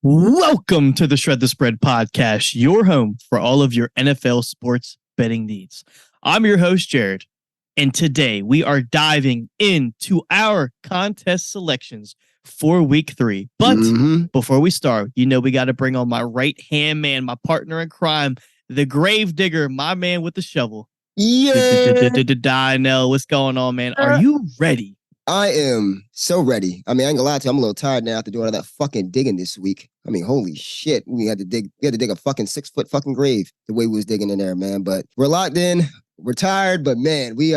Welcome to the Shred the Spread podcast, your home for all of your NFL sports betting needs. I'm your host, Jared, and today we are diving into our contest selections for week 3. But before we start, we got to bring on my right-hand man, my partner in crime, the grave digger, my man with the shovel. Yeah. Dino, what's going on, man? Are you ready? I am so ready. I ain't gonna lie to you. I'm a little tired now after doing all that fucking digging this week. Holy shit. We had to dig a fucking 6-foot fucking grave the way we was digging in there, man. But we're locked in. We're tired, but man, we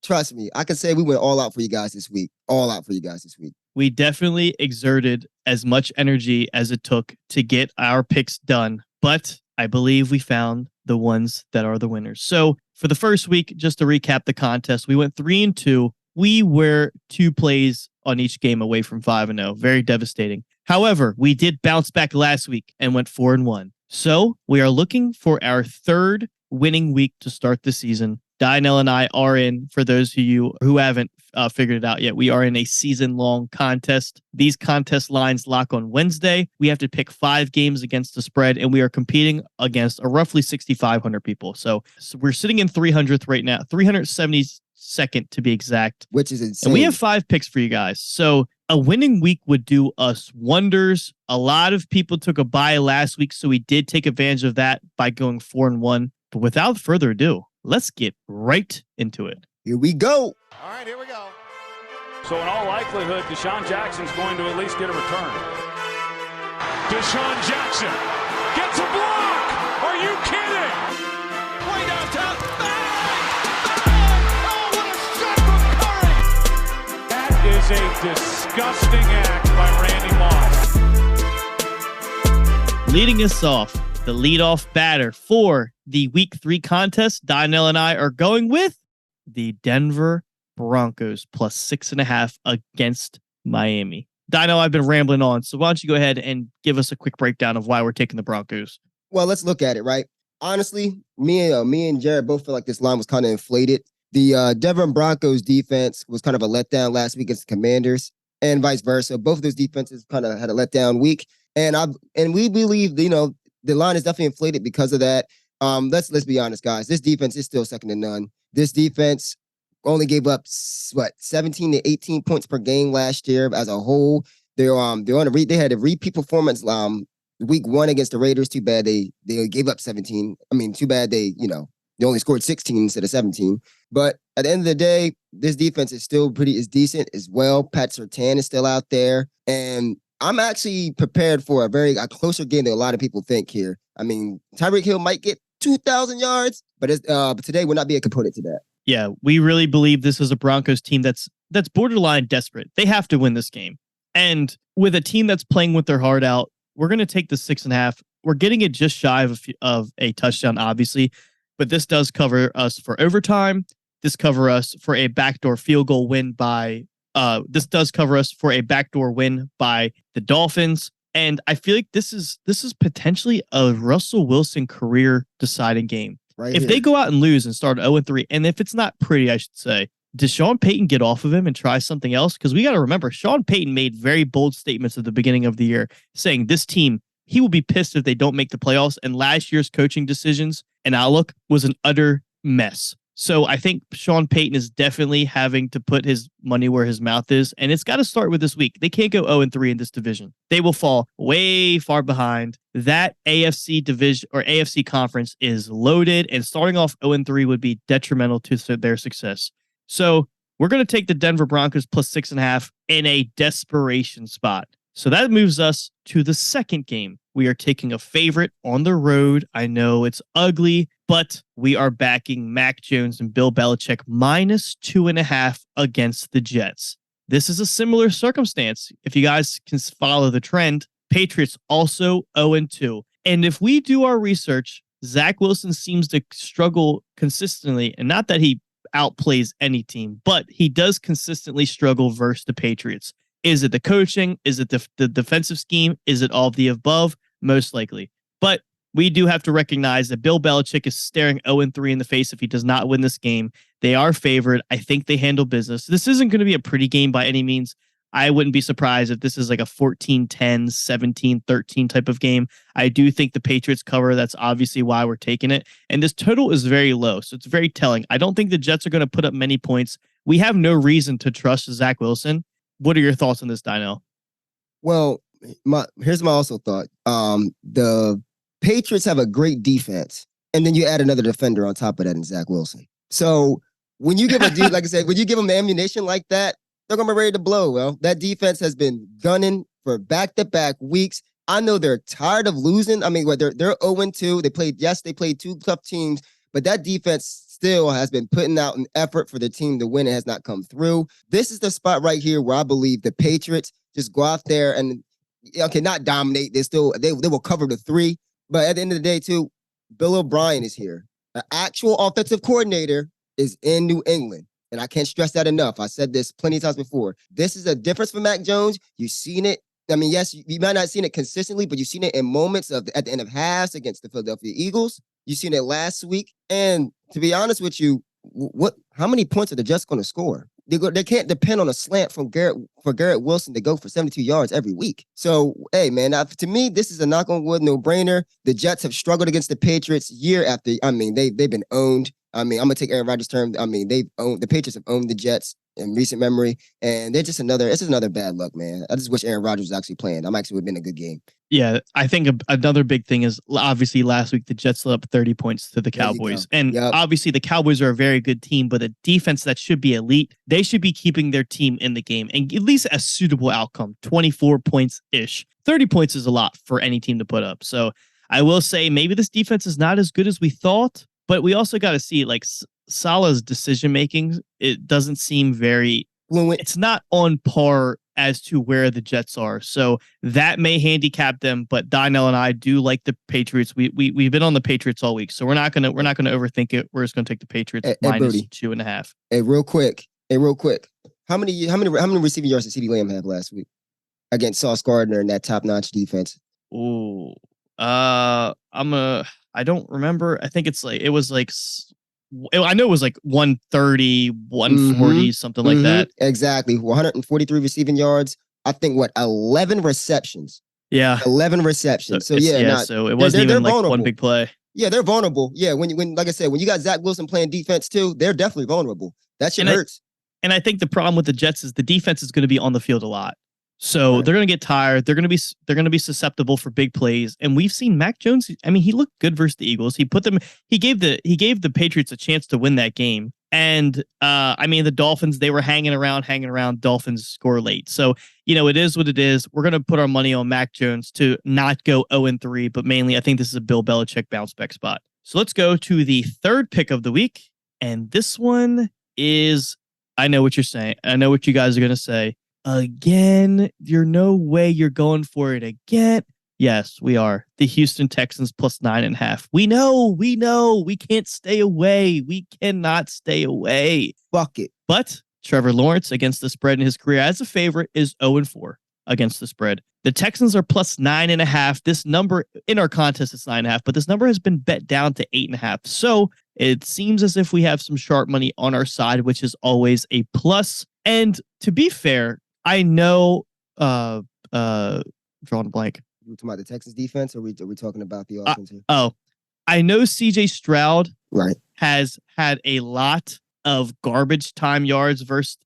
trust me. I can say we went all out for you guys this week. All out for you guys this week. We definitely exerted as much energy as it took to get our picks done, but I believe we found the ones that are the winners. So for the first week, just to recap the contest, we went 3-2. We were 2 plays on each game away from 5-0. Very devastating. However, we did bounce back last week and went 4-1. So we are looking for our 3rd winning week to start the season. Dino and I are in, for those of you who haven't figured it out yet, we are in a season-long contest. These contest lines lock on Wednesday. We have to pick 5 games against the spread, and we are competing against a roughly 6,500 people. So we're sitting in 300th right now, 372nd to be exact. Which is insane. And we have 5 picks for you guys. So a winning week would do us wonders. A lot of people took a bye last week, so we did take advantage of that by going 4-1. But without further ado, let's get right into it. Here we go. All right, here we go. So in all likelihood, Deshaun Jackson's going to at least get a return. Deshaun Jackson gets a block. Are you kidding? Way downtown. Oh, what a shot from Curry. That is a disgusting act by Randy Moss. Leading us off, the leadoff batter for the week 3 contest, Donnell and I are going with the Denver Broncos plus 6.5 against Miami. Dino, I've been rambling on, so why don't you go ahead and give us a quick breakdown of why we're taking the Broncos? Well, let's look at it, right? Honestly, me and Jared both feel like this line was kind of inflated. The Denver Broncos defense was kind of a letdown last week against the Commanders, and vice versa. Both of those defenses kind of had a letdown week, and we believe the line is definitely inflated because of that. Let's be honest, guys. This defense is still second to none. This defense only gave up 17 to 18 points per game last year as a whole. They had a repeat performance week 1 against the Raiders. Too bad they gave up 17. Too bad they only scored 16 instead of 17. But at the end of the day, this defense is still is decent as well. Pat Surtain is still out there, and I'm actually prepared for a closer game than a lot of people think here. Tyreek Hill might get 2,000 yards, but today will not be a component to that. Yeah, we really believe this is a Broncos team that's borderline desperate. They have to win this game. And with a team that's playing with their heart out, we're going to take the 6.5. We're getting it just shy of a touchdown, obviously, but this does cover us for overtime. This cover us for a backdoor field goal win by this does cover us for a backdoor win by the Dolphins. And I feel like this is potentially a Russell Wilson career deciding game. Right if here. they go out and lose and start 0-3, and if it's not pretty, I should say, does Sean Payton get off of him and try something else? Because we got to remember, Sean Payton made very bold statements at the beginning of the year saying this team, he will be pissed if they don't make the playoffs. And last year's coaching decisions and outlook was an utter mess. So I think Sean Payton is definitely having to put his money where his mouth is, and it's got to start with this week. They can't go 0-3 in this division. They will fall way far behind. That AFC division or AFC conference is loaded, and starting off 0-3 would be detrimental to their success. So we're going to take the Denver Broncos plus 6.5 in a desperation spot. So that moves us to the second game. We are taking a favorite on the road. I know it's ugly, but we are backing Mac Jones and Bill Belichick minus 2.5 against the Jets. This is a similar circumstance. If you guys can follow the trend, Patriots also 0-2. And if we do our research, Zach Wilson seems to struggle consistently, and not that he outplays any team, but he does consistently struggle versus the Patriots. Is it the coaching? Is it the defensive scheme? Is it all of the above? Most likely. But we do have to recognize that Bill Belichick is staring 0-3 in the face if he does not win this game. They are favored. I think they handle business. This isn't going to be a pretty game by any means, I wouldn't be surprised if this is like a 14-10, 17-13 type of game. I do think the Patriots cover. That's obviously why we're taking it. And this total is very low, so it's very telling. I don't think the Jets are going to put up many points. We have no reason to trust Zach Wilson. What are your thoughts on this, Dino? Well, here's my also thought. The Patriots have a great defense, and then you add another defender on top of that in Zach Wilson. So when you give a dude, like I said, when you give them ammunition like that, they're gonna be ready to blow. Well, that defense has been gunning for back-to-back weeks. I know they're tired of losing. I mean, they're 0-2. They played two tough teams, but that defense still has been putting out an effort for the team to win. It has not come through. This is the spot right here where I believe the Patriots just go out there and not dominate. They will cover the 3. But at the end of the day, too, Bill O'Brien is here. An actual offensive coordinator is in New England. And I can't stress that enough. I said this plenty of times before. This is a difference for Mac Jones. You've seen it. I mean, yes, you might not have seen it consistently, but you've seen it in moments at the end of halves against the Philadelphia Eagles. You've seen it last week. And to be honest with you, how many points are the Jets going to score? They can't depend on a slant from Garrett Wilson to go for 72 yards every week. So, hey, man, to me, this is a knock on wood, no-brainer. The Jets have struggled against the Patriots year after. I mean, they've been owned. I mean, I'm gonna take Aaron Rodgers' term. I mean, the Patriots have owned the Jets in recent memory, and it's just another bad luck, man. I just wish Aaron Rodgers was actually playing. I'm actually would have been a good game. Yeah, I think another big thing is obviously last week the Jets let up 30 points to the Cowboys. And obviously the Cowboys are a very good team, but a defense that should be elite. They should be keeping their team in the game and at least a suitable outcome, 24 points-ish. 30 points is a lot for any team to put up. So I will say maybe this defense is not as good as we thought, but we also got to see like Salah's decision-making. It doesn't seem very fluent. It's not on par as to where the Jets are. So that may handicap them, but Donnell and I do like the Patriots. We've been on the Patriots all week, so we're not gonna overthink it. We're just gonna take the Patriots minus Brody. 2.5. Hey, real quick. How many receiving yards did CeeDee Lamb have last week against Sauce Gardner and that top-notch defense? Ooh. I don't remember. I think I know it was like 130, 140, something like that. Exactly. 143 receiving yards. I think 11 receptions. Yeah. 11 receptions. So so it wasn't even like one big play. Yeah, they're vulnerable. Yeah, when like I said, when you got Zach Wilson playing defense too, they're definitely vulnerable. That shit hurts. And I think the problem with the Jets is the defense is going to be on the field a lot. So they're going to get tired. They're going to be susceptible for big plays. And we've seen Mac Jones. I mean, he looked good versus the Eagles. He gave the Patriots a chance to win that game. And I mean, the Dolphins, they were hanging around. Dolphins score late. So, it is what it is. We're going to put our money on Mac Jones to not go 0-3, but mainly I think this is a Bill Belichick bounce back spot. So let's go to the third pick of the week. And this one is, I know what you're saying. I know what you guys are going to say. Again, you're no way you're going for it again. Yes, we are. The Houston Texans plus 9.5. We know. We can't stay away. We cannot stay away. Fuck it. But Trevor Lawrence against the spread in his career as a favorite is 0-4 against the spread. The Texans are plus 9.5. This number in our contest is 9.5, but this number has been bet down to 8.5. So it seems as if we have some sharp money on our side, which is always a plus. And to be fair, I know, drawing a blank. We're talking about the Texas defense, or are we talking about the offense here? I know CJ Stroud has had a lot of garbage time yards versus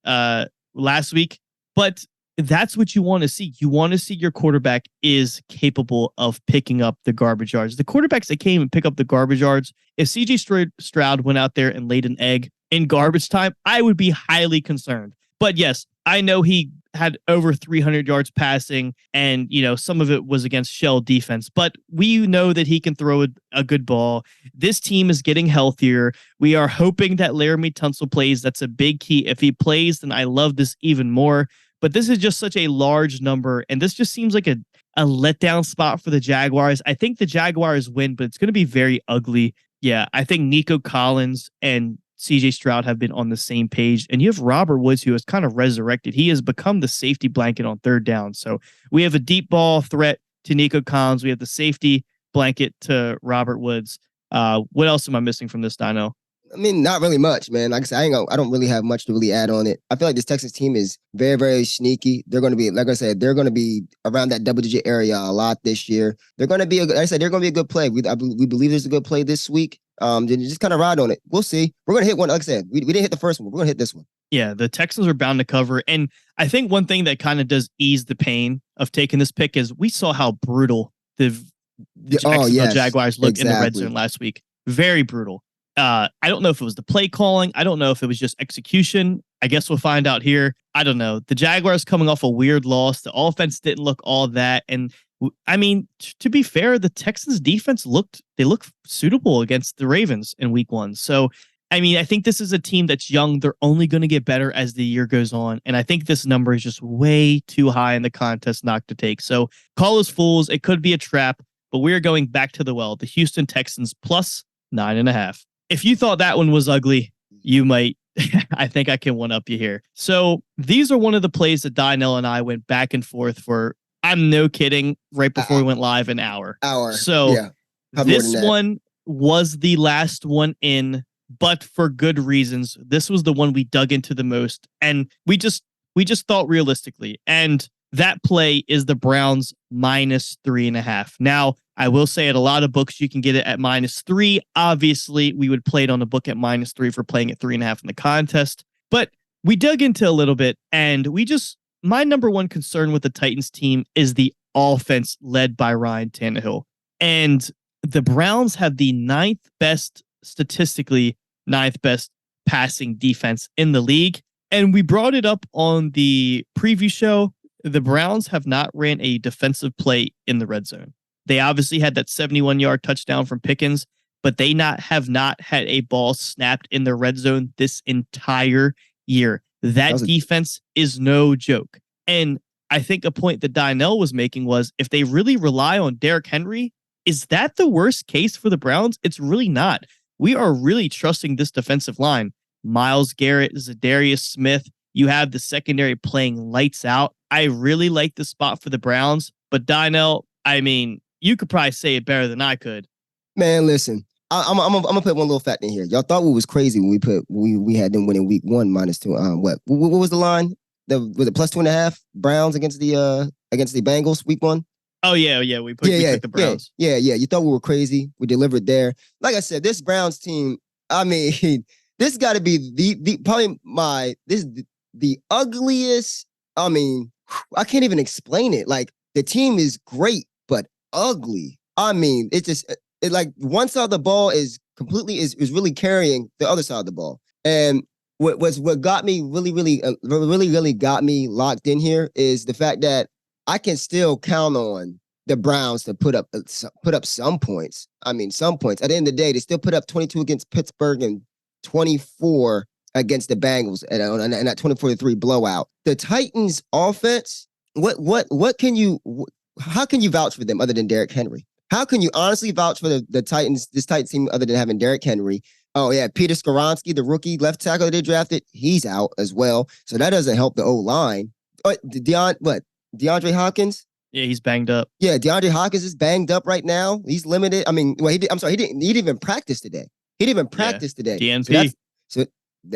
last week, but that's what you want to see. You want to see your quarterback is capable of picking up the garbage yards. The quarterbacks that came and pick up the garbage yards, if CJ Stroud went out there and laid an egg in garbage time, I would be highly concerned. But yes, I know he had over 300 yards passing, and some of it was against shell defense, but we know that he can throw a good ball. This team is getting healthier. We are hoping that Laramie Tunsil plays. That's a big key. If he plays, then I love this even more. But this is just such a large number, and this just seems like a letdown spot for the Jaguars. I think the Jaguars win, but it's going to be very ugly. Yeah, I think Nico Collins and CJ Stroud have been on the same page, and you have Robert Woods, who has kind of resurrected. He has become the safety blanket on third down. So we have a deep ball threat to Nico Collins. We have the safety blanket to Robert Woods. What else am I missing from this, Dino? I mean, not really much, man. Like I said, I don't really have much to really add on it. I feel like this Texas team is very, very sneaky. They're going to be, like I said, they're going to be around that double-digit area a lot this year. They're going to be, like I said, they're going to be a good play. We believe there's a good play this week. Just kind of ride on it. We'll see. We're going to hit one. Like I said, we didn't hit the first one. We're going to hit this one. Yeah, the Texans are bound to cover. And I think one thing that kind of does ease the pain of taking this pick is we saw how brutal the Jacksonville Jaguars looked in the red zone last week. Very brutal. I don't know if it was the play calling. I don't know if it was just execution. I guess we'll find out here. I don't know. The Jaguars coming off a weird loss. The offense didn't look all that. And I mean, to be fair, the Texans defense looked suitable against the Ravens in week 1. So, I mean, I think this is a team that's young. They're only going to get better as the year goes on. And I think this number is just way too high in the contest not to take. So call us fools. It could be a trap, but we're going back to the well. The Houston Texans plus 9.5. If you thought that one was ugly, you might. I think I can one-up you here. So these are one of the plays that Dynell and I went back and forth for, I'm no kidding, right before we went live, an hour. So yeah, this one was the last one in, but for good reasons. This was the one we dug into the most. And we just thought realistically. And that play is the Browns minus 3.5. Now, I will say at a lot of books, you can get it at -3. Obviously, we would play it on a book at -3 for playing at 3.5 in the contest. But we dug into a little bit, and my number one concern with the Titans team is the offense led by Ryan Tannehill. And the Browns have the statistically ninth best passing defense in the league. And we brought it up on the preview show. The Browns have not ran a defensive play in the red zone. They obviously had that 71-yard touchdown from Pickens, but they have not had a ball snapped in the red zone this entire year. That defense is no joke. And I think a point that Dynell was making was if they really rely on Derrick Henry, is that the worst case for the Browns? It's really not. We are really trusting this defensive line. Myles Garrett, Zadarius Smith. You have the secondary playing lights out. I really like the spot for the Browns, but Dynell, I mean, you could probably say it better than I could. Man, listen, I'm gonna put one little fact in here. Y'all thought we was crazy when we had them winning week 1 -2. What was the line? Was it plus 2.5 Browns against the Bengals week 1? Oh yeah, we took the Browns. Yeah. You thought we were crazy. We delivered there. Like I said, this Browns team. I mean, this got to be the ugliest. I mean, I can't even explain it. Like the team is great, but ugly. I mean, it like one side of the ball is really carrying the other side of the ball. And what got me really got me locked in here is the fact that I can still count on the Browns to put up some points. I mean, some points. At the end of the day, they still put up 22 against Pittsburgh and 24 against the Bengals and that 24-3 blowout. The Titans offense, how can you vouch for them other than Derrick Henry? How can you honestly vouch for the Titans, this Titans team other than having Derrick Henry? Oh yeah, Peter Skoronski, the rookie left tackle they drafted, he's out as well. So that doesn't help the O-line. DeAndre Hopkins? Yeah, he's banged up. Yeah, DeAndre Hopkins is banged up right now. He's limited. I mean, he didn't even practice today. Today. DNP.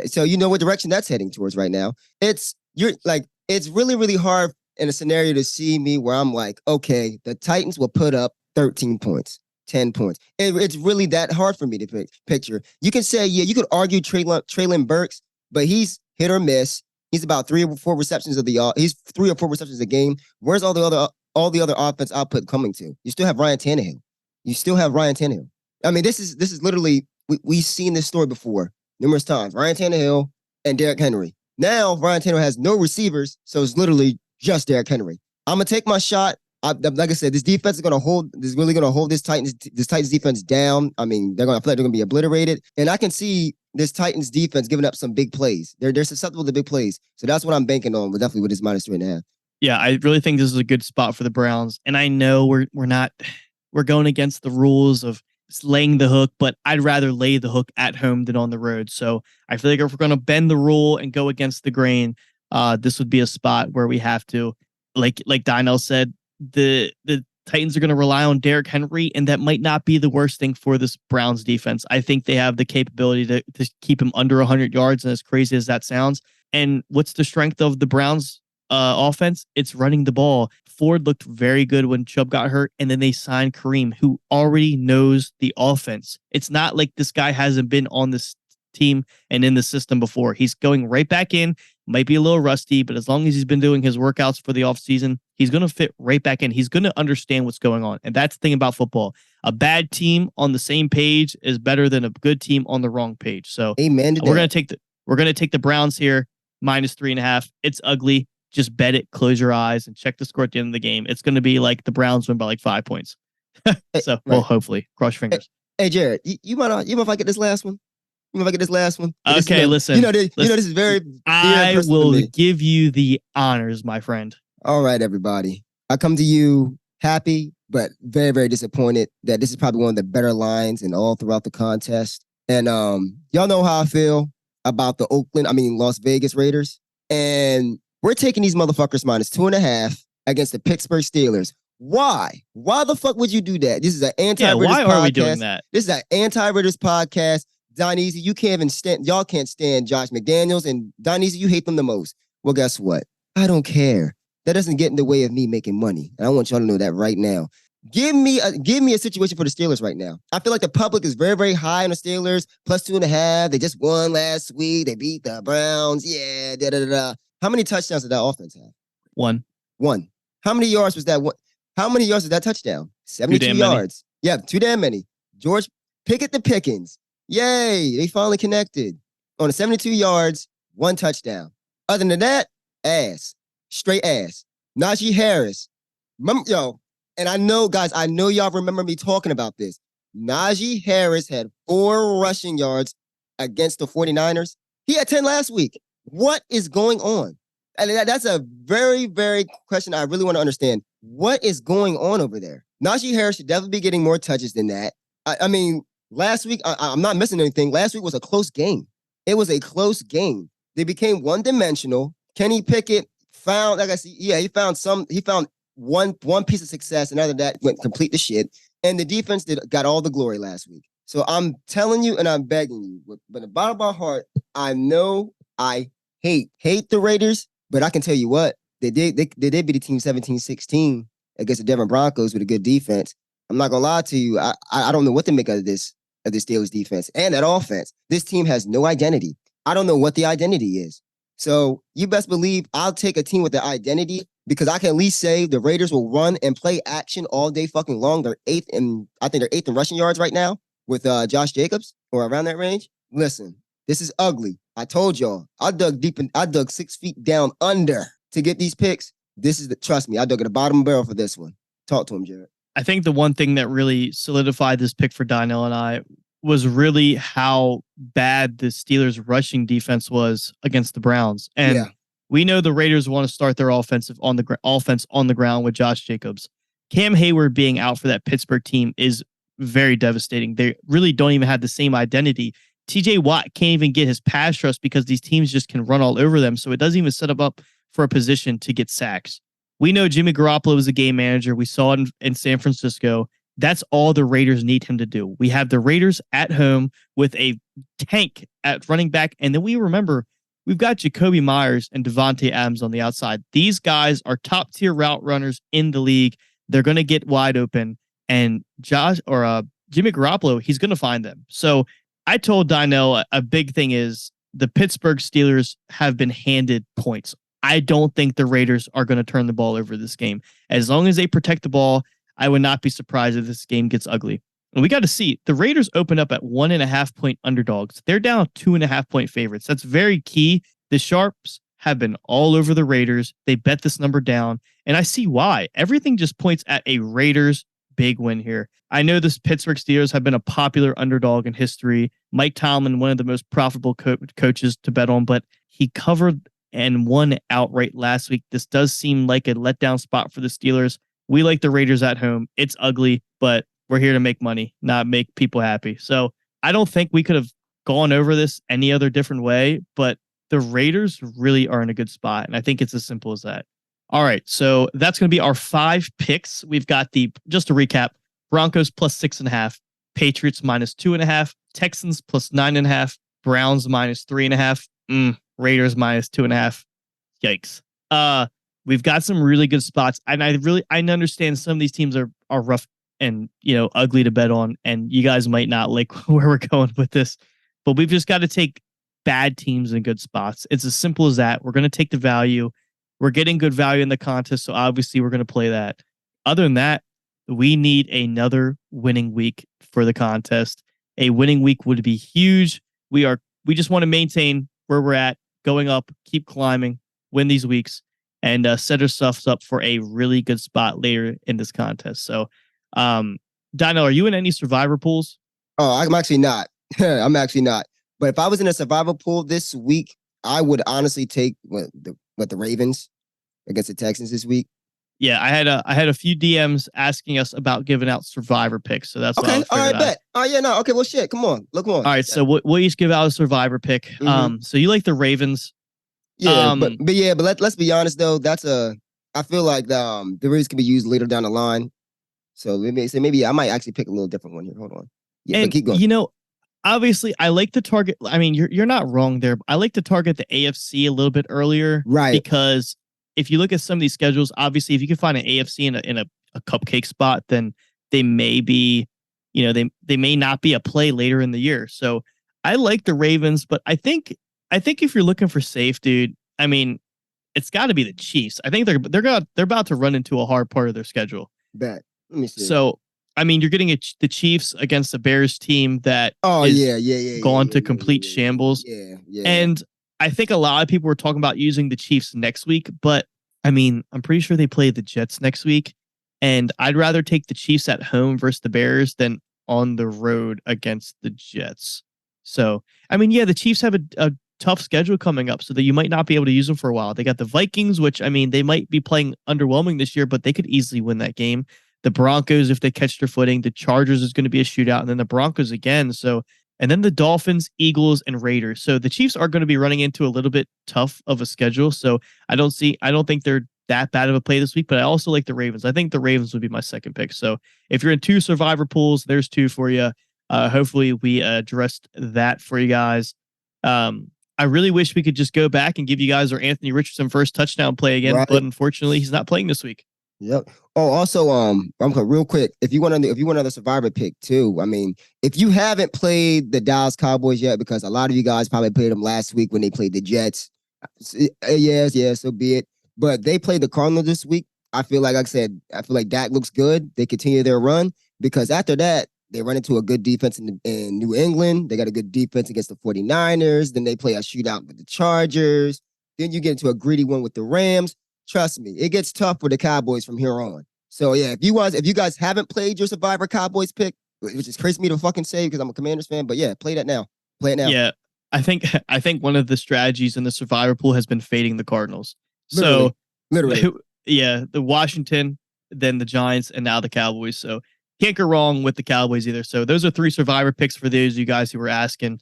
So you know what direction that's heading towards right now. It's really, really hard in a scenario to see me where I'm like, okay, the Titans will put up 13 points, 10 points. It's really that hard for me to picture. You can say, yeah, you could argue Treylon Burks, but he's hit or miss. He's about 3 or 4 receptions he's 3 or 4 receptions a game. Where's all the other offense output coming to? You still have Ryan Tannehill. I mean, this is literally, we've seen this story before numerous times. Ryan Tannehill and Derrick Henry. Now Ryan Tannehill has no receivers, so it's literally just Derrick Henry. I'm gonna take my shot. Like I said, this defense is really gonna hold this Titans defense down. I mean, I feel like they're gonna be obliterated, and I can see this Titans defense giving up some big plays. They're susceptible to big plays, so that's what I'm banking on. But definitely with this -3.5. Yeah, I really think this is a good spot for the Browns, and I know we're going against the rules of laying the hook, but I'd rather lay the hook at home than on the road. So I feel like if we're going to bend the rule and go against the grain, this would be a spot where we have to, like Dynell said, the Titans are going to rely on Derrick Henry, and that might not be the worst thing for this Browns defense. I think they have the capability to keep him under 100 yards, and as crazy as that sounds. And what's the strength of the Browns offense? It's running the ball. Ford looked very good when Chubb got hurt, and then they signed Kareem, who already knows the offense. It's not like this guy hasn't been on this team and in the system before. He's going right back in, might be a little rusty, but as long as he's been doing his workouts for the offseason, he's going to fit right back in. He's going to understand what's going on. And that's the thing about football. A bad team on the same page is better than a good team on the wrong page. So amen to we're going to take the Browns here, -3.5. It's ugly. Just bet it, close your eyes, and check the score at the end of the game. It's going to be like the Browns win by like 5 points. So, well, hopefully, cross your fingers. Hey, Jared, you mind if I get this last one? You mind if I get this last one? Okay, listen. You know, this is very. I will give you the honors, my friend. All right, everybody. I come to you happy, but very, very disappointed that this is probably one of the better lines and all throughout the contest. And y'all know how I feel about the Las Vegas Raiders. And we're taking these motherfuckers -2.5 against the Pittsburgh Steelers. Why? Why the fuck would you do that? This is an anti-Raiders podcast. Why are we doing that? This is an anti-Raiders podcast. Doneasy, you can't even stand, y'all can't stand Josh McDaniels, and Doneasy, you hate them the most. Well, guess what? I don't care. That doesn't get in the way of me making money. And I want y'all to know that right now. Give me a situation for the Steelers right now. I feel like the public is very, very high on the Steelers, +2.5. They just won last week. They beat the Browns. Yeah, da-da-da-da. How many touchdowns did that offense have? One. How many yards was that one? How many yards was that touchdown? 72 yards. Many. Yeah, too damn many. George Pickett the Pickens. Yay, they finally connected. On the 72 yards, 1 touchdown. Other than that, ass. Straight ass. Najee Harris. And I know, guys, y'all remember me talking about this. Najee Harris had 4 rushing yards against the 49ers. He had 10 last week. What is going on? And that's a very, very question I really want to understand. What is going on over there? Najee Harris should definitely be getting more touches than that. I mean, last week, I'm not missing anything. Last week was a close game. It was a close game. They became one-dimensional. Kenny Pickett found, he found one piece of success, and after that went complete to shit. And the defense got all the glory last week. So I'm telling you and I'm begging you, but in the bottom of my heart, I know I hate the Raiders, but I can tell you what, they did beat the team 17-16 against the Denver Broncos with a good defense. I'm not gonna lie to you, I don't know what to make of this Steelers defense and that offense. This team has no identity. I don't know what the identity is. So you best believe I'll take a team with the identity, because I can at least say the Raiders will run and play action all day fucking long. They're eighth in rushing yards right now with Josh Jacobs, or around that range. Listen, this is ugly. I told y'all, I dug 6 feet down under to get these picks. Trust me, I dug at the bottom barrel for this one. Talk to him, Jared. I think the one thing that really solidified this pick for Donnell and I was really how bad the Steelers' rushing defense was against the Browns. And we know the Raiders want to start their offense on the ground with Josh Jacobs. Cam Hayward being out for that Pittsburgh team is very devastating. They really don't even have the same identity. TJ Watt can't even get his pass rush because these teams just can run all over them. So it doesn't even set them up for a position to get sacks. We know Jimmy Garoppolo is a game manager. We saw it in San Francisco. That's all the Raiders need him to do. We have the Raiders at home with a tank at running back. And then we remember we've got Jacoby Myers and Devontae Adams on the outside. These guys are top tier route runners in the league. They're going to get wide open. And Jimmy Garoppolo, he's going to find them. So I told Donnell a big thing is the Pittsburgh Steelers have been handed points. I don't think the Raiders are going to turn the ball over this game. As long as they protect the ball, I would not be surprised if this game gets ugly. And we got to see, the Raiders open up at 1.5 point underdogs. They're down 2.5 point favorites. That's very key. The Sharps have been all over the Raiders. They bet this number down, and I see why. Everything just points at a Raiders big win here. I know this Pittsburgh Steelers have been a popular underdog in history. Mike Tomlin, one of the most profitable coaches to bet on, but he covered and won outright last week. This does seem like a letdown spot for the Steelers. We like the Raiders at home. It's ugly, but we're here to make money, not make people happy. So I don't think we could have gone over this any other different way, but the Raiders really are in a good spot. And I think it's as simple as that. All right. So that's going to be our 5 picks. We've got just to recap, Broncos plus 6.5, Patriots minus 2.5, Texans plus 9.5, Browns minus 3.5, Raiders minus 2.5. Yikes. We've got some really good spots. And I understand some of these teams are rough and, ugly to bet on. And you guys might not like where we're going with this, but we've just got to take bad teams in good spots. It's as simple as that. We're going to take the value. We're getting good value in the contest, so obviously we're going to play that. Other than that, we need another winning week for the contest. A winning week would be huge. We just want to maintain where we're at, going up, keep climbing, win these weeks, and set ourselves up for a really good spot later in this contest. So, Dino, are you in any survivor pools? Oh, I'm actually not. I'm actually not. But if I was in a survivor pool this week, I would honestly take the Ravens against the Texans this week. Yeah, I had a few DMs asking us about giving out survivor picks, so that's okay. All right, bet. Oh yeah, no, okay. Well, shit. Come on, look on. All right, so we'll each give out a survivor pick. Mm-hmm. So you like the Ravens? Yeah, but let's be honest though. I feel like the Ravens can be used later down the line. So maybe I might actually pick a little different one here. Hold on. Yeah, but keep going. Obviously, I like to target. I mean, you're not wrong there. I like to target the AFC a little bit earlier, right? Because if you look at some of these schedules, obviously, if you can find an AFC in a cupcake spot, then they may be, they may not be a play later in the year. So I like the Ravens, but I think if you're looking for safe, dude, I mean, it's got to be the Chiefs. I think they're about to run into a hard part of their schedule. Bet. Let me see. So. I mean, you're getting the Chiefs against the Bears team that gone to complete shambles. Yeah. And I think a lot of people were talking about using the Chiefs next week, but I mean, I'm pretty sure they play the Jets next week, and I'd rather take the Chiefs at home versus the Bears than on the road against the Jets. So, I mean, yeah, the Chiefs have a tough schedule coming up, so that you might not be able to use them for a while. They got the Vikings, which, I mean, they might be playing underwhelming this year, but they could easily win that game. The Broncos, if they catch their footing, the Chargers is going to be a shootout, and then the Broncos again. So, and then the Dolphins, Eagles, and Raiders. So the Chiefs are going to be running into a little bit tough of a schedule. So I don't think they're that bad of a play this week, but I also like the Ravens. I think the Ravens would be my second pick. So if you're in 2 survivor pools, there's 2 for you. Hopefully we addressed that for you guys. I really wish we could just go back and give you guys our Anthony Richardson first touchdown play again, but unfortunately he's not playing this week. Yep. Oh, also, I'm real quick. If you want another survivor pick too, I mean, if you haven't played the Dallas Cowboys yet, because a lot of you guys probably played them last week when they played the Jets. Yes, so be it. But they played the Cardinals this week. I feel like I feel like Dak looks good. They continue their run because after that, they run into a good defense in New England. They got a good defense against the 49ers. Then they play a shootout with the Chargers. Then you get into a gritty one with the Rams. Trust me, it gets tough for the Cowboys from here on. So yeah, if you guys haven't played your Survivor Cowboys pick, which is crazy for me to fucking say because I'm a Commanders fan, but yeah, play that now. Play it now. Yeah, I think one of the strategies in the Survivor pool has been fading the Cardinals. Literally. Yeah, the Washington, then the Giants, and now the Cowboys. So can't go wrong with the Cowboys either. So those are 3 Survivor picks for those of you guys who were asking.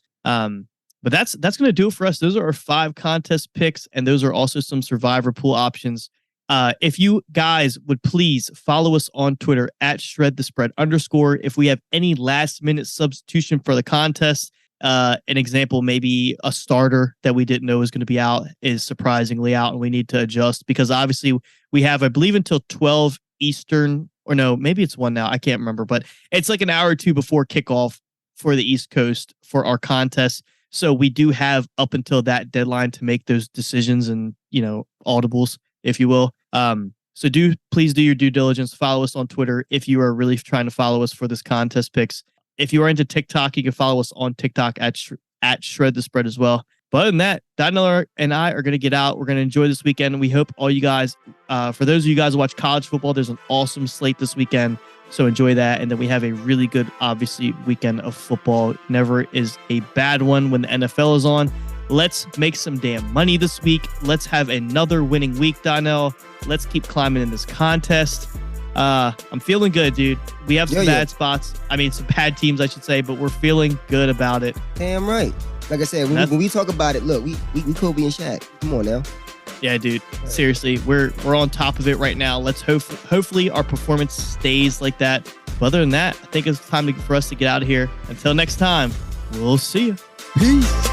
But that's going to do it for us. Those are our 5 contest picks, and those are also some Survivor pool options. If you guys would please follow us on Twitter at @ShredTheSpread_. If we have any last minute substitution for the contest, an example, maybe a starter that we didn't know was going to be out is surprisingly out, and we need to adjust because obviously we have, I believe, until 12 Eastern, or no, maybe it's 1 now. I can't remember, but it's like an hour or 2 before kickoff for the East Coast for our contest. So we do have up until that deadline to make those decisions and, audibles, if you will. So please do your due diligence. Follow us on Twitter if you are really trying to follow us for this contest picks. If you are into TikTok, you can follow us on TikTok at Shred the Spread as well. But other than that, Daniel and I are going to get out. We're going to enjoy this weekend. And we hope all you guys, for those of you guys who watch college football, there's an awesome slate this weekend. So enjoy that. And then we have a really good, obviously, weekend of football. Never is a bad one when the NFL is on. Let's make some damn money this week. Let's have another winning week, Donnell. Let's keep climbing in this contest. I'm feeling good, dude. We have some bad spots. I mean, some bad teams, I should say, but we're feeling good about it. Damn right. Like I said, when we talk about it, look, we Kobe and Shaq. Come on now. Yeah, dude. Seriously, we're on top of it right now. Let's hopefully our performance stays like that. But other than that, I think it's time for us to get out of here. Until next time, we'll see you. Peace.